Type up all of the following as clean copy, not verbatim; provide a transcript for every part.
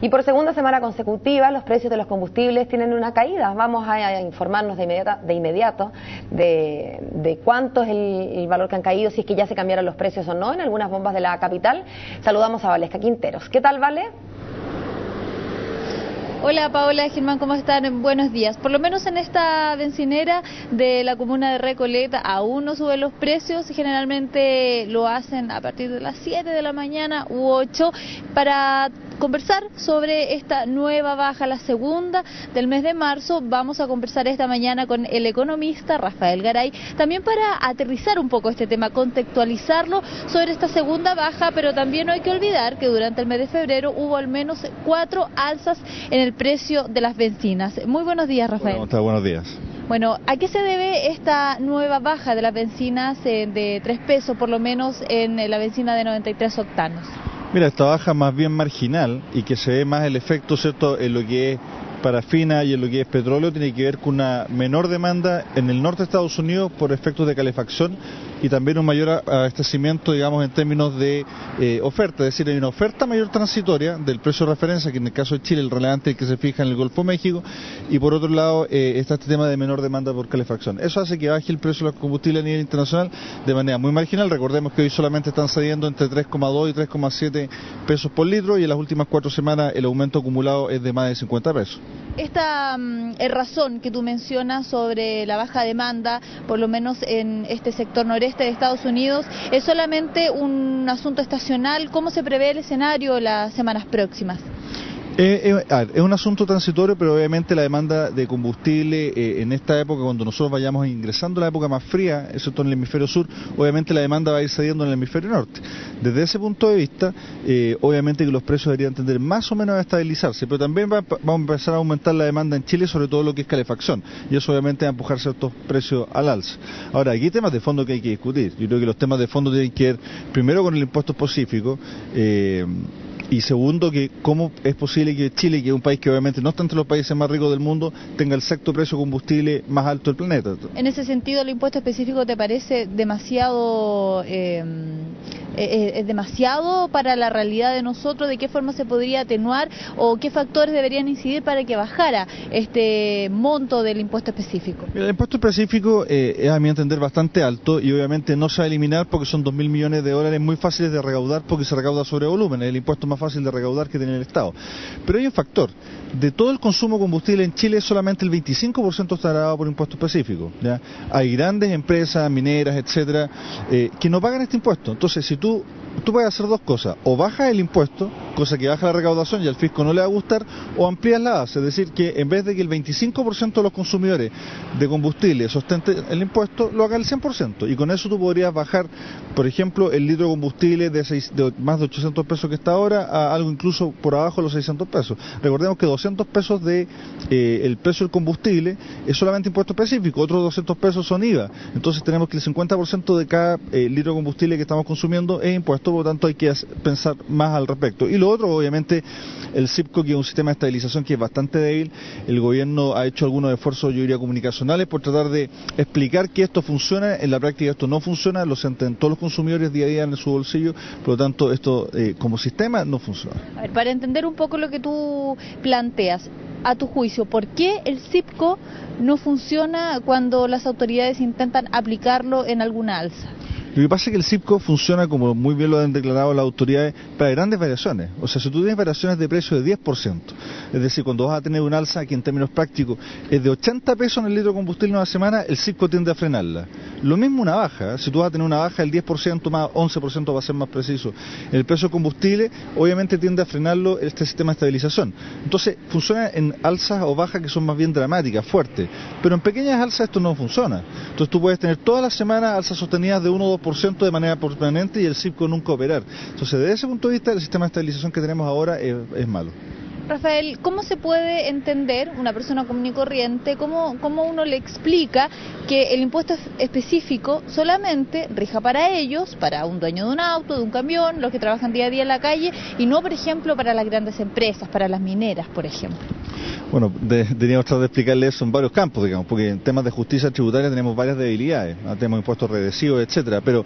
Y por segunda semana consecutiva, los precios de los combustibles tienen una caída. Vamos a informarnos de inmediato de cuánto es el valor que han caído, si es que ya se cambiaron los precios o no en algunas bombas de la capital. Saludamos a Valesca Quinteros. ¿Qué tal, Vale? Hola Paola, Germán, ¿cómo están? Buenos días. Por lo menos en esta bencinera de la comuna de Recoleta aún no suben los precios, generalmente lo hacen a partir de las 7 de la mañana u 8 para conversar sobre esta nueva baja, la segunda del mes de marzo. Vamos a conversar esta mañana con el economista Rafael Garay, también para aterrizar un poco este tema, contextualizarlo sobre esta segunda baja, pero también no hay que olvidar que durante el mes de febrero hubo al menos 4 alzas en el precio de las bencinas. Muy buenos días, Rafael. ¿Cómo está? Buenos días. Bueno, ¿a qué se debe esta nueva baja de las bencinas de 3 pesos, por lo menos en la bencina de 93 octanos? Mira, esta baja más bien marginal y que se ve más el efecto, ¿cierto?, en lo que es parafina y en lo que es petróleo, tiene que ver con una menor demanda en el norte de Estados Unidos por efectos de calefacción y también un mayor abastecimiento, digamos, en términos de oferta, es decir, hay una oferta mayor transitoria del precio de referencia, que en el caso de Chile el relevante es que se fija en el Golfo México, y por otro lado está este tema de menor demanda por calefacción. Eso hace que baje el precio de los combustibles a nivel internacional de manera muy marginal. Recordemos que hoy solamente están cediendo entre 3,2 y 3,7 pesos por litro, y en las últimas 4 semanas el aumento acumulado es de más de 50 pesos. Esta razón que tú mencionas sobre la baja demanda, por lo menos en este sector noreste de Estados Unidos, ¿es solamente un asunto estacional? ¿Cómo se prevé el escenario las semanas próximas? Es un asunto transitorio, pero obviamente la demanda de combustible en esta época, cuando nosotros vayamos ingresando a la época más fría, excepto en el hemisferio sur, obviamente la demanda va a ir cediendo en el hemisferio norte. Desde ese punto de vista, obviamente que los precios deberían tender más o menos a estabilizarse, pero también va a empezar a aumentar la demanda en Chile, sobre todo lo que es calefacción, y eso obviamente va a empujar ciertos precios al alza. Ahora, aquí hay temas de fondo que hay que discutir. Yo creo que los temas de fondo tienen que ver primero con el impuesto específico, y segundo, que cómo es posible que Chile, que es un país que obviamente no está entre los países más ricos del mundo, tenga el sexto precio de combustible más alto del planeta. En ese sentido, ¿el impuesto específico te parece demasiado es demasiado para la realidad de nosotros? ¿De qué forma se podría atenuar o qué factores deberían incidir para que bajara este monto del impuesto específico? El impuesto específico es, a mi entender, bastante alto, y obviamente no se va a eliminar porque son 2.000 millones de dólares muy fáciles de recaudar, porque se recauda sobre volumen, es el impuesto más fácil de recaudar que tiene el Estado. Pero hay un factor: de todo el consumo de combustible en Chile, solamente el 25% está grabado por impuesto específico, ¿ya? Hay grandes empresas mineras, etcétera, que no pagan este impuesto. Entonces, si tú puedes hacer dos cosas: o bajas el impuesto, cosa que baja la recaudación y al fisco no le va a gustar, o amplías la base, es decir, que en vez de que el 25% de los consumidores de combustible sostente el impuesto, lo haga el 100%, y con eso tú podrías bajar, por ejemplo, el litro de combustible de más de 800 pesos que está ahora a algo incluso por abajo de los 600 pesos. Recordemos que 200 pesos de el precio del combustible es solamente impuesto específico, otros 200 pesos son IVA, entonces tenemos que el 50% de cada litro de combustible que estamos consumiendo es impuesto, por lo tanto hay que pensar más al respecto. Y lo otro, obviamente, el CIPCO, que es un sistema de estabilización que es bastante débil. El gobierno ha hecho algunos esfuerzos, yo diría, comunicacionales por tratar de explicar que esto funciona. En la práctica esto no funciona, lo sienten todos los consumidores día a día en su bolsillo, por lo tanto esto como sistema no funciona. A ver, para entender un poco lo que tú planteas, a tu juicio, ¿por qué el CIPCO no funciona cuando las autoridades intentan aplicarlo en alguna alza? Lo que pasa es que el CIPCO funciona, como muy bien lo han declarado las autoridades, para grandes variaciones. O sea, si tú tienes variaciones de precio de 10%, es decir, cuando vas a tener un alza que en términos prácticos es de 80 pesos en el litro de combustible en una semana, el CIPCO tiende a frenarla. Lo mismo una baja, si tú vas a tener una baja del 10% más 11%, va a ser más preciso, el precio de combustible, obviamente tiende a frenarlo este sistema de estabilización. Entonces, funciona en alzas o bajas que son más bien dramáticas, fuertes, pero en pequeñas alzas esto no funciona. Entonces tú puedes tener todas las semanas alzas sostenidas de 1 o 2% de manera permanente y el CIPCO nunca operar. Entonces, desde ese punto de vista, el sistema de estabilización que tenemos ahora es malo. Rafael, ¿cómo se puede entender una persona común y corriente, cómo uno le explica que el impuesto específico solamente rija para ellos, para un dueño de un auto, de un camión, los que trabajan día a día en la calle, y no, por ejemplo, para las grandes empresas, para las mineras, por ejemplo? Bueno, teníamos que tratar de explicarle eso en varios campos, digamos, porque en temas de justicia tributaria tenemos varias debilidades, ¿no? Tenemos impuestos regresivos, etcétera, pero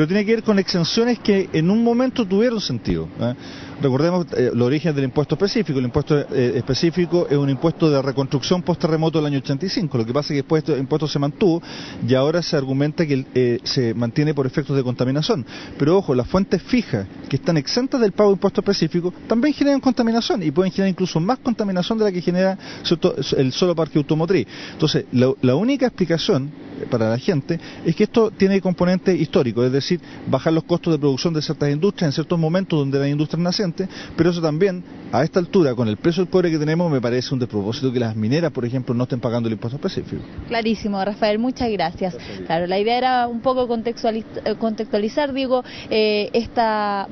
tiene que ver con exenciones que en un momento tuvieron sentido, ¿eh? Recordemos los orígenes del impuesto específico. el impuesto específico es un impuesto de reconstrucción post-terremoto del año 85. Lo que pasa es que el impuesto se mantuvo y ahora se argumenta que se mantiene por efectos de contaminación. Pero ojo, las fuentes fijas que están exentas del pago de impuesto específico también generan contaminación y pueden generar incluso más contaminación de la que genera el solo parque automotriz. Entonces, la única explicación para la gente es que esto tiene componente histórico, es decir, bajar los costos de producción de ciertas industrias en ciertos momentos donde eran industrias nacientes, pero eso también, a esta altura, con el precio del cobre que tenemos, me parece un despropósito que las mineras, por ejemplo, no estén pagando el impuesto específico. Clarísimo, Rafael, muchas gracias. Claro, la idea era un poco contextualizar, digo, esta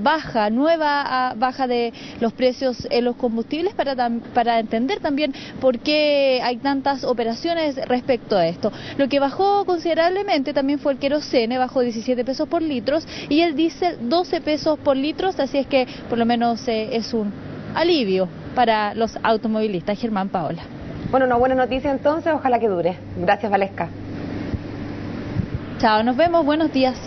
nueva baja de los precios en los combustibles para entender también por qué hay tantas operaciones respecto a esto. Lo que bajó considerablemente también fue el querosene, bajó 17 pesos por litro y el diésel 12 pesos por litro, así es que por lo menos es un alivio para los automovilistas. Germán, Paola. Bueno, una buena noticia entonces, ojalá que dure. Gracias, Valesca. Chao, nos vemos, buenos días.